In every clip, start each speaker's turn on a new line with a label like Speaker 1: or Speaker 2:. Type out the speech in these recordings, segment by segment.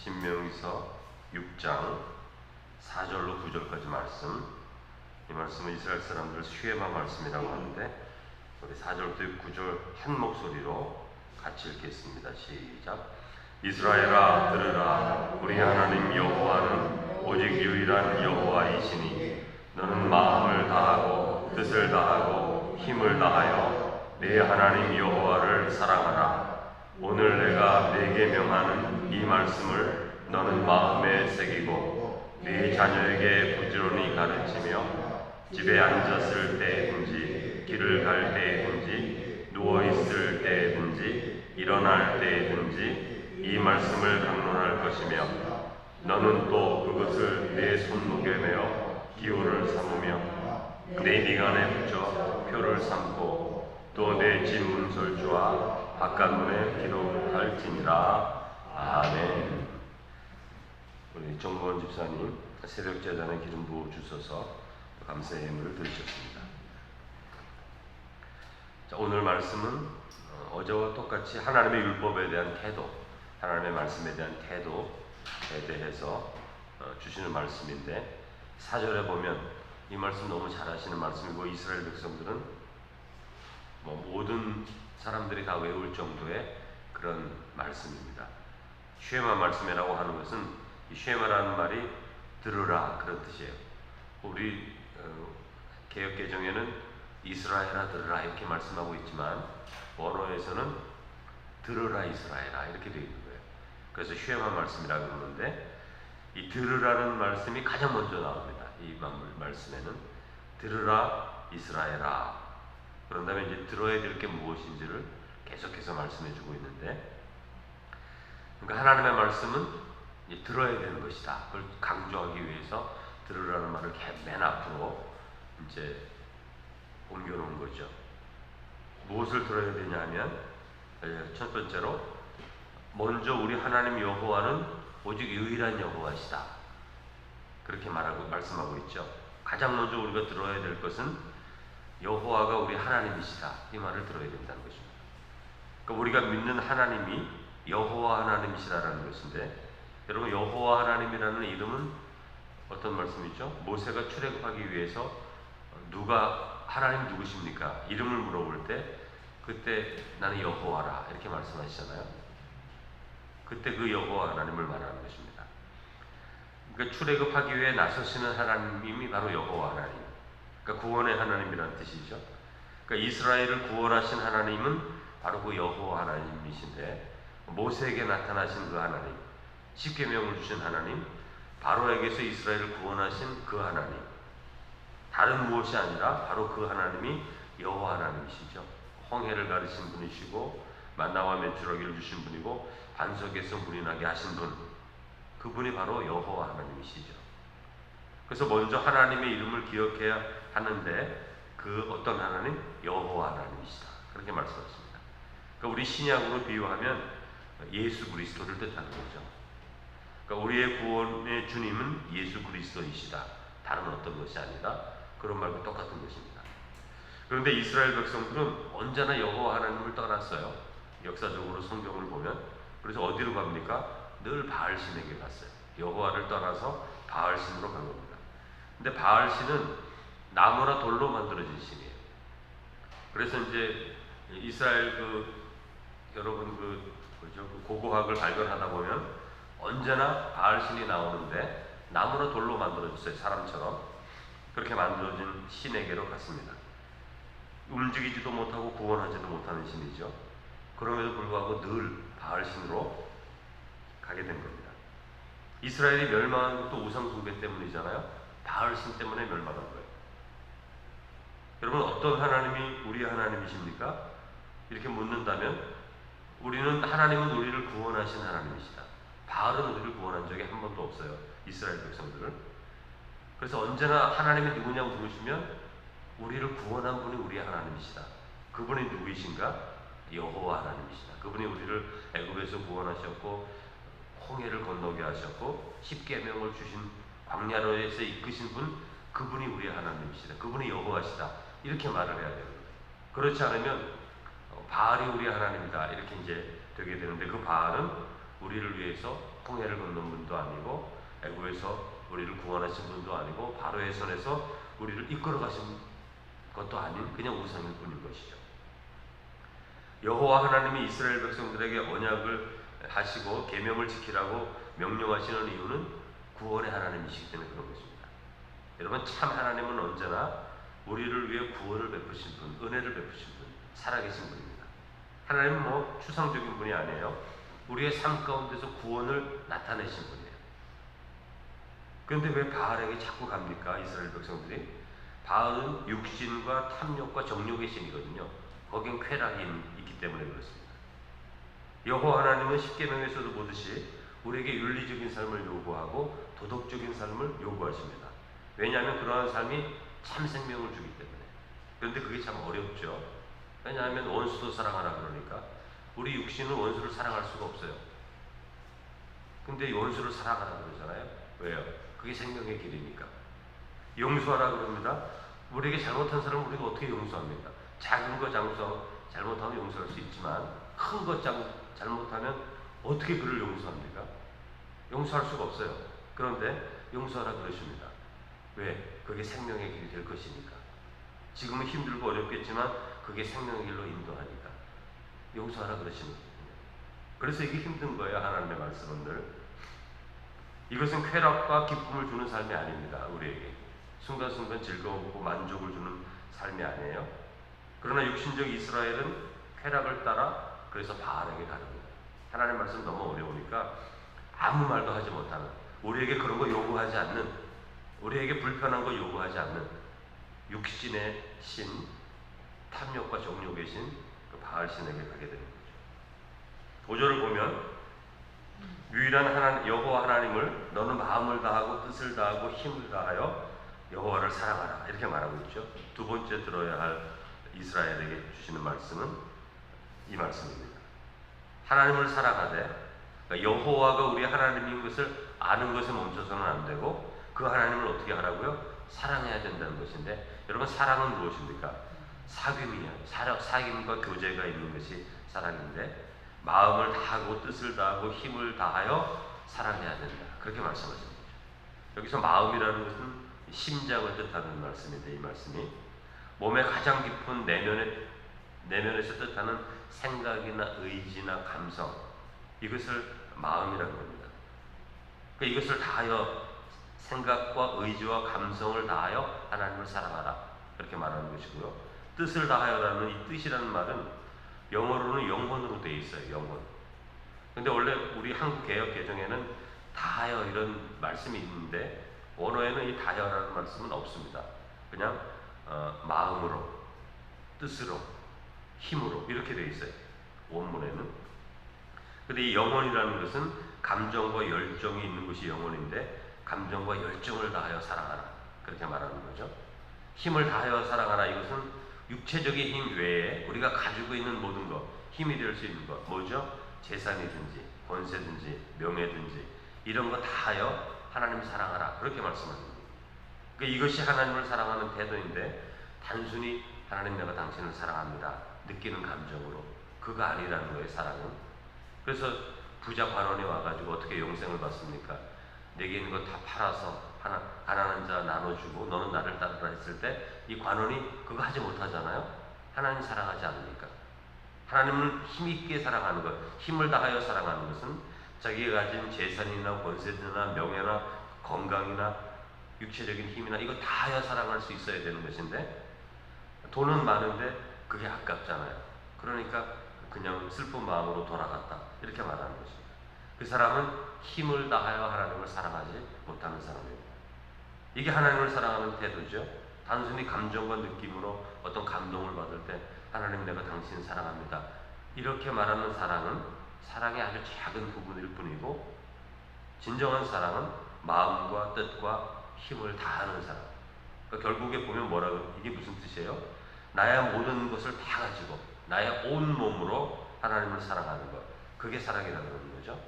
Speaker 1: 신명기서 6장 4절로 9절까지 말씀. 이 말씀은 이스라엘 사람들 슈에마 말씀이라고 하는데 우리 4절부터 9절 한 목소리로 같이 읽겠습니다. 시작. 이스라엘아 들으라. 우리 하나님 여호와는 오직 유일한 여호와이시니 너는 마음을 다하고 뜻을 다하고 힘을 다하여 내 하나님 여호와를 사랑하라. 오늘 내가 네게 명하는 이 말씀을 너는 마음에 새기고 네 자녀에게 부지런히 가르치며 집에 앉았을 때든지 길을 갈 때든지 누워있을 때든지 일어날 때든지 이 말씀을 강론할 것이며 너는 또 그것을 내 손목에 메어 기호를 삼으며 내 미간에 붙여 표를 삼고 또 내 집 문설주와 바깥문에 기록할지니라. 아멘. 우리 정보원 집사님 새벽제단에 기름 부어 주셔서 감사의 예물을 드리셨습니다. 자, 오늘 말씀은 어제와 똑같이 하나님의 율법에 대한 태도, 하나님의 말씀에 대한 태도에 대해서 주시는 말씀인데 4절에 보면 이 말씀 너무 잘 하시는 말씀이고 이스라엘 백성들은 모든 사람들이 다 외울 정도의 그런 말씀입니다. 슈에마 말씀이라고 하는 것은 이 슈에마라는 말이 들으라 그런 뜻이에요. 우리 개역개정에는 이스라엘아 들으라 이렇게 말씀하고 있지만 원어에서는 들으라 이스라엘아 이렇게 되어 있는 거예요. 그래서 슈에마 말씀이라고 그러는데 이 들으라는 말씀이 가장 먼저 나옵니다. 이 말씀에는 들으라 이스라엘아. 그런 다음에 이제 들어야 될 게 무엇인지를 계속해서 말씀해 주고 있는데, 그러니까 하나님의 말씀은 이제 들어야 되는 것이다. 그걸 강조하기 위해서 들으라는 말을 맨 앞으로 이제 옮겨놓은 거죠. 무엇을 들어야 되냐 하면 첫 번째로 먼저 우리 하나님 여호와는 오직 유일한 여호와시다. 그렇게 말씀하고 있죠. 가장 먼저 우리가 들어야 될 것은 여호와가 우리 하나님이시다. 이 말을 들어야 된다는 것입니다. 그러니까 우리가 믿는 하나님이 여호와 하나님이시다라는 것인데, 여러분 여호와 하나님이라는 이름은 어떤 말씀이죠? 모세가 출애굽하기 위해서 누가 하나님 누구십니까? 이름을 물어볼 때 그때 나는 여호와라 이렇게 말씀하시잖아요. 그때 그 여호와 하나님을 말하는 것입니다. 그러니까 출애굽하기 위해 나서시는 하나님이 바로 여호와 하나님. 그러니까 구원의 하나님이라는 뜻이죠. 그러니까 이스라엘을 구원하신 하나님은 바로 그 여호와 하나님이신데, 모세에게 나타나신 그 하나님, 십계명을 주신 하나님, 바로에게서 이스라엘을 구원하신 그 하나님, 다른 무엇이 아니라 바로 그 하나님이 여호와 하나님이시죠. 홍해를 가르신 분이시고 만나와 메추라기를 주신 분이고 반석에서 물이 나게 하신 분, 그분이 바로 여호와 하나님이시죠. 그래서 먼저 하나님의 이름을 기억해야 하는데 그 어떤 하나님? 여호와 하나님이시다. 그렇게 말씀하십니다. 그러니까 우리 신약으로 비유하면 예수 그리스도를 뜻하는 거죠. 그러니까 우리의 구원의 주님은 예수 그리스도이시다. 다른 어떤 것이 아니라 그런 말과 똑같은 것입니다. 그런데 이스라엘 백성들은 언제나 여호와 하나님을 떠났어요. 역사적으로 성경을 보면. 그래서 어디로 갑니까? 늘 바알신에게 갔어요. 여호와를 떠나서 바알신으로 간 겁니다. 근데 바알신은 나무나 돌로 만들어진 신이에요. 그래서 이제 이스라엘 여러분 고고학을 발견하다 보면 언제나 바알신이 나오는데 나무나 돌로 만들어졌어요. 사람처럼 그렇게 만들어진 신에게로 갔습니다. 움직이지도 못하고 구원하지도 못하는 신이죠. 그럼에도 불구하고 늘 바알신으로 가게 된 겁니다. 이스라엘이 멸망한 것도 우상 숭배 때문이잖아요. 바알신 때문에 멸망한 거예요. 여러분 어떤 하나님이 우리 하나님이십니까? 이렇게 묻는다면 우리는 하나님은 우리를 구원하신 하나님이시다. 바알은 우리를 구원한 적이 한 번도 없어요. 이스라엘 백성들을. 그래서 언제나 하나님이 누구냐고 물으시면 우리를 구원한 분이 우리 하나님이시다. 그분이 누구이신가? 여호와 하나님이시다. 그분이 우리를 애굽에서 구원하셨고 홍해를 건너게 하셨고 십계명을 주신 광야로에서 이끄신 분, 그분이 우리 하나님이시다. 그분이 여호와시다. 이렇게 말을 해야 됩니다. 그렇지 않으면 바알이 우리 하나님이다 이렇게 이제 되게 되는데, 그 바알은 우리를 위해서 홍해를 건넌 분도 아니고 애굽에서 우리를 구원하신 분도 아니고 바로의 손에서 우리를 이끌어 가신 것도 아닌 그냥 우상일 뿐인 것이죠. 여호와 하나님이 이스라엘 백성들에게 언약을 하시고 계명을 지키라고 명령하시는 이유는 구원의 하나님이시기 때문에 그런 것입니다. 여러분, 참 하나님은 언제나 우리를 위해 구원을 베푸신 분, 은혜를 베푸신 분, 살아계신 분입니다. 하나님은 추상적인 분이 아니에요. 우리의 삶 가운데서 구원을 나타내신 분이에요. 그런데 왜 바알에게 자꾸 갑니까? 이스라엘 백성들이. 바알은 육신과 탐욕과 정욕의 신이거든요. 거긴 쾌락이 있기 때문에 그렇습니다. 여호와 하나님은 십계명에서도 보듯이 우리에게 윤리적인 삶을 요구하고 도덕적인 삶을 요구하십니다. 왜냐하면 그러한 삶이 참 생명을 주기 때문에. 그런데 그게 참 어렵죠. 왜냐하면 원수도 사랑하라 그러니까 우리 육신은 원수를 사랑할 수가 없어요. 근데 원수를 사랑하라 그러잖아요. 왜요? 그게 생명의 길이니까. 용서하라 그럽니다. 우리에게 잘못한 사람을 우리가 어떻게 용서합니까? 작은 거 잘못하면 용서할 수 있지만 큰 거 잘못하면 어떻게 그를 용서합니까? 용서할 수가 없어요. 그런데 용서하라 그러십니다. 왜? 그게 생명의 길이 될 것이니까. 지금은 힘들고 어렵겠지만 그게 생명의 길로 인도하니까 용서하라 그러시는 거예요. 그래서 이게 힘든 거예요. 하나님의 말씀은 늘. 이것은 쾌락과 기쁨을 주는 삶이 아닙니다. 우리에게 순간순간 즐거움과 만족을 주는 삶이 아니에요. 그러나 육신적 이스라엘은 쾌락을 따라 그래서 바알에게 가는 거예요. 하나님의 말씀 너무 어려우니까 아무 말도 하지 못하는, 우리에게 그런 거 요구하지 않는, 우리에게 불편한 거 요구하지 않는 육신의 신, 탐욕과 정욕의 신, 그 바알 신에게 가게 되는 거죠. 5절을 보면 유일한 여호와 하나님을 너는 마음을 다하고 뜻을 다하고 힘을 다하여 여호와를 사랑하라 이렇게 말하고 있죠. 두 번째 들어야 할 이스라엘에게 주시는 말씀은 이 말씀입니다. 하나님을 사랑하되, 그러니까 여호와가 우리 하나님인 것을 아는 것에 멈춰서는 안 되고 그 하나님을 어떻게 하라고요? 사랑해야 된다는 것인데, 여러분 사랑은 무엇입니까? 사귐이에요. 사귐과 교제가 있는 것이 사랑인데, 마음을 다하고 뜻을 다하고 힘을 다하여 사랑해야 된다. 그렇게 말씀하시는 거죠. 여기서 마음이라는 것은 심장을 뜻하는 말씀인데, 이 말씀이 몸의 가장 깊은 내면에서 뜻하는 생각이나 의지나 감성, 이것을 마음이라고 합니다. 그러니까 이것을 다하여, 생각과 의지와 감성을 다하여 하나님을 사랑하라 그렇게 말하는 것이고요. 뜻을 다하여라는 이 뜻이라는 말은 영어로는 영혼으로 되어 있어요. 영혼. 근데 원래 우리 한국 개역 개정에는 다하여 이런 말씀이 있는데 원어에는 이 다하여라는 말씀은 없습니다. 그냥 마음으로, 뜻으로, 힘으로 이렇게 되어 있어요. 원문에는. 근데 이 영혼이라는 것은 감정과 열정이 있는 것이 영혼인데, 감정과 열정을 다하여 사랑하라 그렇게 말하는 거죠. 힘을 다하여 사랑하라, 이것은 육체적인 힘 외에 우리가 가지고 있는 모든 것, 힘이 될 수 있는 것, 뭐죠? 재산이든지 권세든지 명예든지 이런 거 다하여 하나님을 사랑하라 그렇게 말씀합니다. 그러니까 이것이 하나님을 사랑하는 태도인데, 단순히 하나님 내가 당신을 사랑합니다 느끼는 감정으로, 그거 아니라는 거예요. 사랑은. 그래서 부자 관원이 와가지고 어떻게 영생을 받습니까? 내게 있는 거 다 팔아서 가난한 자 나눠주고 너는 나를 따르라 했을 때 이 관원이 그거 하지 못하잖아요. 하나님 사랑하지 않으니까. 하나님을 힘있게 사랑하는 것, 힘을 다하여 사랑하는 것은 자기가 가진 재산이나 권세나 명예나 건강이나 육체적인 힘이나 이거 다하여 사랑할 수 있어야 되는 것인데, 돈은 많은데 그게 아깝잖아요. 그러니까 그냥 슬픈 마음으로 돌아갔다 이렇게 말하는 것입니다. 그 사람은 힘을 다하여 하나님을 사랑하지 못하는 사람입니다. 이게 하나님을 사랑하는 태도죠. 단순히 감정과 느낌으로 어떤 감동을 받을 때 하나님 내가 당신 사랑합니다 이렇게 말하는 사랑은 사랑의 아주 작은 부분일 뿐이고, 진정한 사랑은 마음과 뜻과 힘을 다하는 사랑. 그러니까 결국에 보면 뭐라고, 이게 무슨 뜻이에요? 나의 모든 것을 다 가지고 나의 온 몸으로 하나님을 사랑하는 것, 그게 사랑이라는 거죠.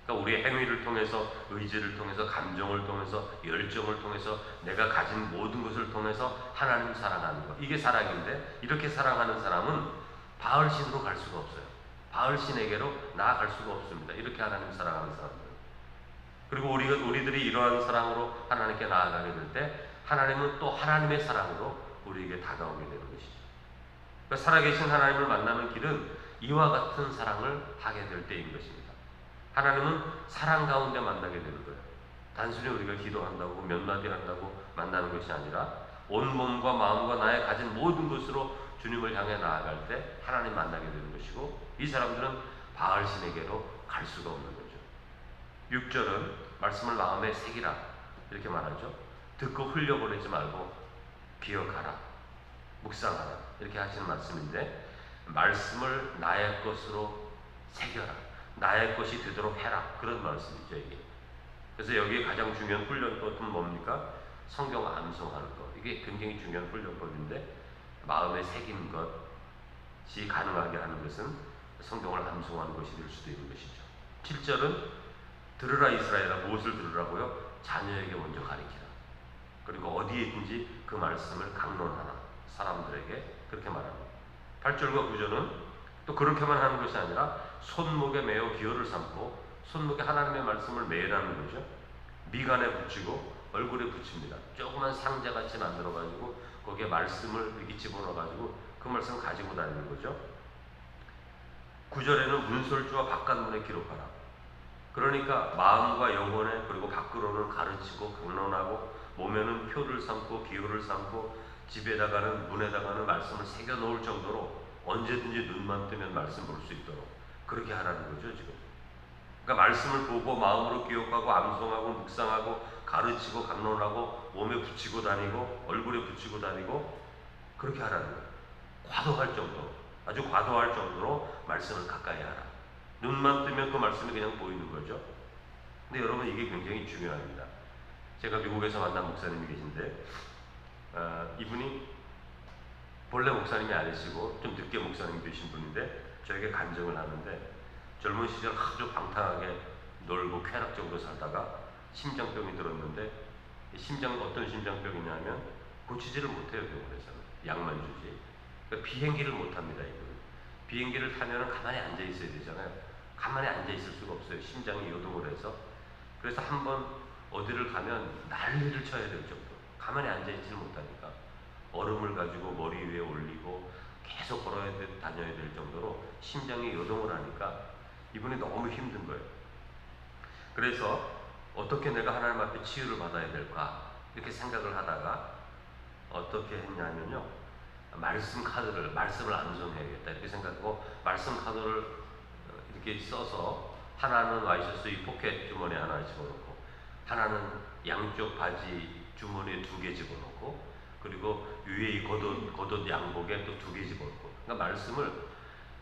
Speaker 1: 그러니까 우리의 행위를 통해서, 의지를 통해서, 감정을 통해서, 열정을 통해서, 내가 가진 모든 것을 통해서 하나님을 사랑하는 것, 이게 사랑인데, 이렇게 사랑하는 사람은 바알 신으로 갈 수가 없어요. 바알 신에게로 나아갈 수가 없습니다. 이렇게 하나님 사랑하는 사람들. 그리고 우리들이 이러한 사랑으로 하나님께 나아가게 될 때 하나님은 또 하나님의 사랑으로 우리에게 다가오게 되는 것이죠. 그러니까 살아계신 하나님을 만나는 길은 이와 같은 사랑을 하게 될 때인 것입니다. 하나님은 사랑 가운데 만나게 되는 거예요. 단순히 우리가 기도한다고 몇 마디 한다고 만나는 것이 아니라 온 몸과 마음과 나의 가진 모든 것으로 주님을 향해 나아갈 때 하나님 만나게 되는 것이고, 이 사람들은 바알 신에게로 갈 수가 없는 거죠. 6절은 말씀을 마음에 새기라 이렇게 말하죠. 듣고 흘려보내지 말고 기억하라, 묵상하라 이렇게 하시는 말씀인데, 말씀을 나의 것으로 새겨라, 나의 것이 되도록 해라, 그런 말씀이죠 이게. 그래서 여기에 가장 중요한 훈련법은 뭡니까? 성경 암송하는 것. 이게 굉장히 중요한 훈련법인데, 마음에 새긴 것이 가능하게 하는 것은 성경을 암송하는 것이 될 수도 있는 것이죠. 7절은 들으라 이스라엘아. 무엇을 들으라고요? 자녀에게 먼저 가르치라. 그리고 어디에 있든지 그 말씀을 강론하라. 사람들에게 그렇게 말합니다. 8절과 9절은 또 그렇게만 하는 것이 아니라 손목에 매어 기호를 삼고, 손목에 하나님의 말씀을 매라는 거죠. 미간에 붙이고 얼굴에 붙입니다. 조그만 상자같이 만들어가지고 거기에 말씀을 이렇게 집어넣어가지고 그 말씀을 가지고 다니는 거죠. 9절에는 문설주와 바깥문에 기록하라. 그러니까 마음과 영혼에, 그리고 밖으로는 가르치고 강론하고, 몸에는 표를 삼고 기호를 삼고, 집에다가는 문에다가는 말씀을 새겨 놓을 정도로 언제든지 눈만 뜨면 말씀 볼 수 있도록 그렇게 하라는 거죠 지금. 그러니까 말씀을 보고 마음으로 기억하고 암송하고 묵상하고 가르치고 강론하고 몸에 붙이고 다니고 얼굴에 붙이고 다니고 그렇게 하라는 거예요. 과도할 정도로, 아주 과도할 정도로 말씀을 가까이 하라. 눈만 뜨면 그 말씀이 그냥 보이는 거죠. 근데 여러분, 이게 굉장히 중요합니다. 제가 미국에서 만난 목사님이 계신데, 이분이 본래 목사님이 아니시고 좀 늦게 목사님이 되신 분인데 저에게 간증을 하는데, 젊은 시절 아주 방탕하게 놀고 쾌락적으로 살다가 심장병이 들었는데, 어떤 심장병이냐면 고치지를 못해요. 병원에서는 약만 주지. 그러니까 비행기를 못합니다. 이분 비행기를 타면 가만히 앉아 있어야 되잖아요. 가만히 앉아 있을 수가 없어요. 심장이 요동을 해서. 그래서 한번 어디를 가면 난리를 쳐야 될 정도, 가만히 앉아 있지를 못하니까 얼음을 가지고 머리 위에 올리고 계속 다녀야 될 정도로 심장이 요동을 하니까 이분이 너무 힘든 거예요. 그래서 어떻게 내가 하나님 앞에 치유를 받아야 될까 이렇게 생각을 하다가 어떻게 했냐면요, 말씀을 암송해야겠다 이렇게 생각하고, 말씀 카드를 이렇게 써서, 하나는 와이셔츠 이 포켓 주머니에 하나 집어넣고, 하나는 양쪽 바지 주머니에 2개 집어넣고, 그리고 위에 이 겉옷 양복에 또 2개 집어넣고, 그러니까 말씀을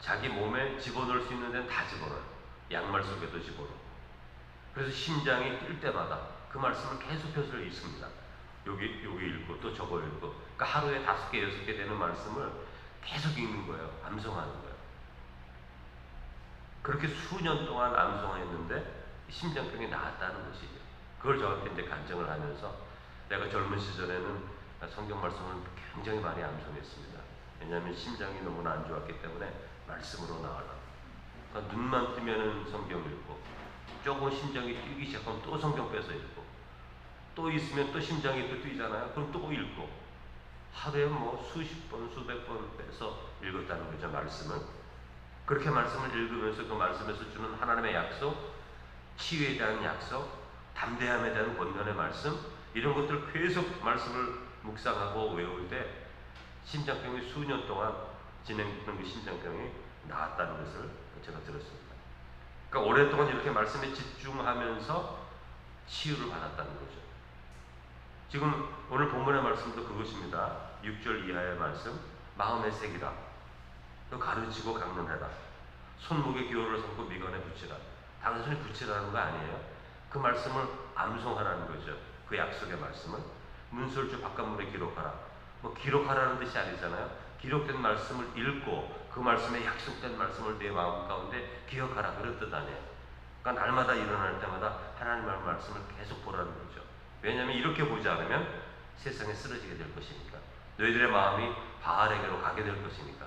Speaker 1: 자기 몸에 집어넣을 수 있는 데는 다 집어넣어요. 양말 속에도 집어넣고. 그래서 심장이 뛸 때마다 그 말씀을 계속해서 읽습니다. 여기 읽고 또 저거 읽고, 그러니까 하루에 5개, 6개 되는 말씀을 계속 읽는 거예요. 암송하는 거예요. 그렇게 수년 동안 암송했는데 심장병이 나았다는 것이죠. 그걸 저한테 이제 간증을 하면서, 내가 젊은 시절에는 성경 말씀을 굉장히 많이 암송했습니다. 왜냐하면 심장이 너무나 안 좋았기 때문에 말씀으로 나가려고. 그러니까 눈만 뜨면은 성경 읽고, 조금 심장이 뛰기 시작하면 또 성경 빼서 읽고, 또 있으면 또 심장이 또 뛰잖아요. 그럼 또 읽고, 하루에 뭐 수십 번, 수백 번 빼서 읽었다는 거죠, 말씀을. 그렇게 말씀을 읽으면서 그 말씀에서 주는 하나님의 약속, 치유에 대한 약속, 담대함에 대한 권면의 말씀, 이런 것들 계속 말씀을 묵상하고 외울 때 심장병이 수년 동안 진행되는 그 심장병이 나았다는 것을 제가 들었습니다. 그러니까 오랫동안 이렇게 말씀에 집중하면서 치유를 받았다는 거죠. 지금 오늘 본문의 말씀도 그것입니다. 6절 이하의 말씀, 마음에 새기라. 또 가르치고 강론해라. 손목에 기호를 삼고 미간에 붙이라. 단순히 붙이라는 거 아니에요. 그 말씀을 암송하라는 거죠. 그 약속의 말씀을 문설주 바깥문에 기록하라. 뭐 기록하라는 뜻이 아니잖아요. 기록된 말씀을 읽고 그 말씀에 약속된 말씀을 내 마음 가운데 기억하라, 그런 뜻 아니에요. 그러니까 날마다 일어날 때마다 하나님의 말씀을 계속 보라는 거죠. 왜냐하면 이렇게 보지 않으면 세상에 쓰러지게 될 것이니까. 너희들의 마음이 바알에게로 가게 될 것이니까.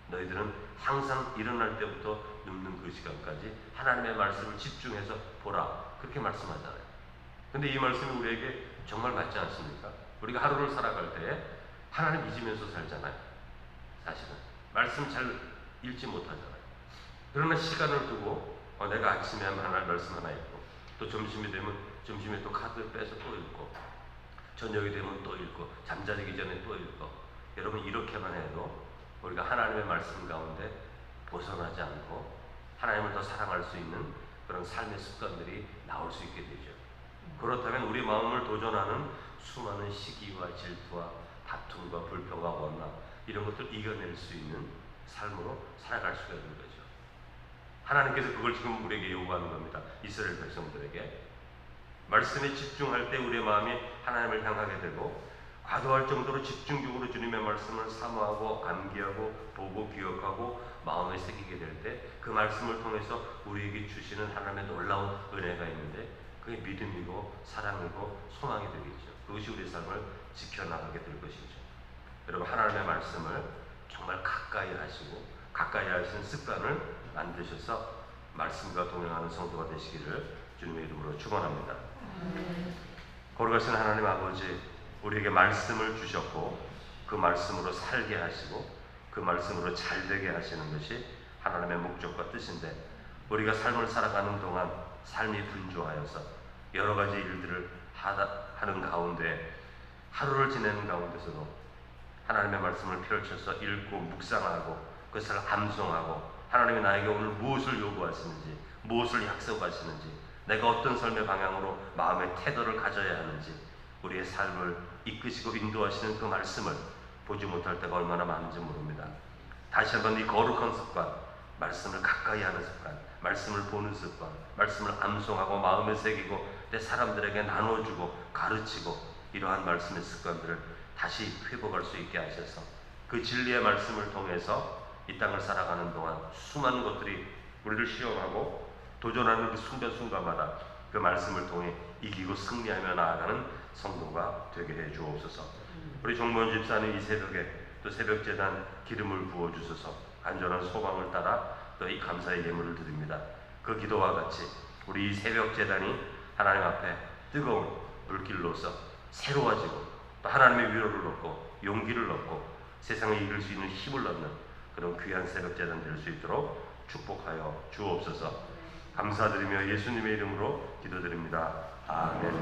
Speaker 1: 너희들은 항상 일어날 때부터 눕는 그 시간까지 하나님의 말씀을 집중해서 보라, 그렇게 말씀하잖아요. 근데 이 말씀이 우리에게 정말 맞지 않습니까? 우리가 하루를 살아갈 때 하나님 잊으면서 살잖아요. 사실은 말씀 잘 읽지 못하잖아요. 그러나 시간을 두고 내가 아침에 하나님 말씀 하나 읽고, 또 점심이 되면 점심에 또 카드 빼서 또 읽고, 저녁이 되면 또 읽고, 잠자기 전에 또 읽고. 여러분, 이렇게만 해도 우리가 하나님의 말씀 가운데 벗어나지 않고 하나님을 더 사랑할 수 있는 그런 삶의 습관들이 나올 수 있게 되죠. 그렇다면 우리 마음을 도전하는 수많은 시기와 질투와 다툼과 불평과 원망, 이런 것들 이겨낼 수 있는 삶으로 살아갈 수가 있는 거죠. 하나님께서 그걸 지금 우리에게 요구하는 겁니다. 이스라엘 백성들에게. 말씀에 집중할 때 우리의 마음이 하나님을 향하게 되고, 과도할 정도로 집중적으로 주님의 말씀을 사모하고 암기하고 보고 기억하고 마음에 새기게 될 때, 그 말씀을 통해서 우리에게 주시는 하나님의 놀라운 은혜가 있는데, 그게 믿음이고 사랑이고 소망이 되겠죠. 그것이 우리 삶을 지켜나가게 될 것이죠. 여러분, 하나님의 말씀을 정말 가까이 하시고 가까이 하시는 습관을 만드셔서 말씀과 동행하는 성도가 되시기를 주님의 이름으로 축원합니다. 거룩하신 하나님 아버지, 우리에게 말씀을 주셨고 그 말씀으로 살게 하시고 그 말씀으로 잘되게 하시는 것이 하나님의 목적과 뜻인데, 우리가 삶을 살아가는 동안 삶이 분주하여서 여러 가지 일들을 하는 가운데, 하루를 지내는 가운데서도 하나님의 말씀을 펼쳐서 읽고 묵상하고 그것을 암송하고, 하나님이 나에게 오늘 무엇을 요구하시는지, 무엇을 약속하시는지, 내가 어떤 삶의 방향으로 마음의 태도를 가져야 하는지, 우리의 삶을 이끄시고 인도하시는 그 말씀을 보지 못할 때가 얼마나 많은지 모릅니다. 다시 한번 이 거룩한 습관, 말씀을 가까이 하는 습관, 말씀을 보는 습관, 말씀을 암송하고 마음에 새기고 내 사람들에게 나눠주고 가르치고, 이러한 말씀의 습관들을 다시 회복할 수 있게 하셔서 그 진리의 말씀을 통해서 이 땅을 살아가는 동안 수많은 것들이 우리를 시험하고 도전하는 그 순간순간마다 그 말씀을 통해 이기고 승리하며 나아가는 성도가 되게 해 주옵소서. 우리 정모현 집사님 이 새벽에 또 새벽제단 기름을 부어주셔서 간절한 소망을 따라 또 이 감사의 예물을 드립니다. 그 기도와 같이 우리 이 새벽제단이 하나님 앞에 뜨거운 불길로서 새로워지고, 또 하나님의 위로를 얻고 용기를 얻고 세상을 이길 수 있는 힘을 얻는 그런 귀한 새벽제단 될 수 있도록 축복하여 주옵소서. 감사드리며 예수님의 이름으로 기도드립니다. 아멘.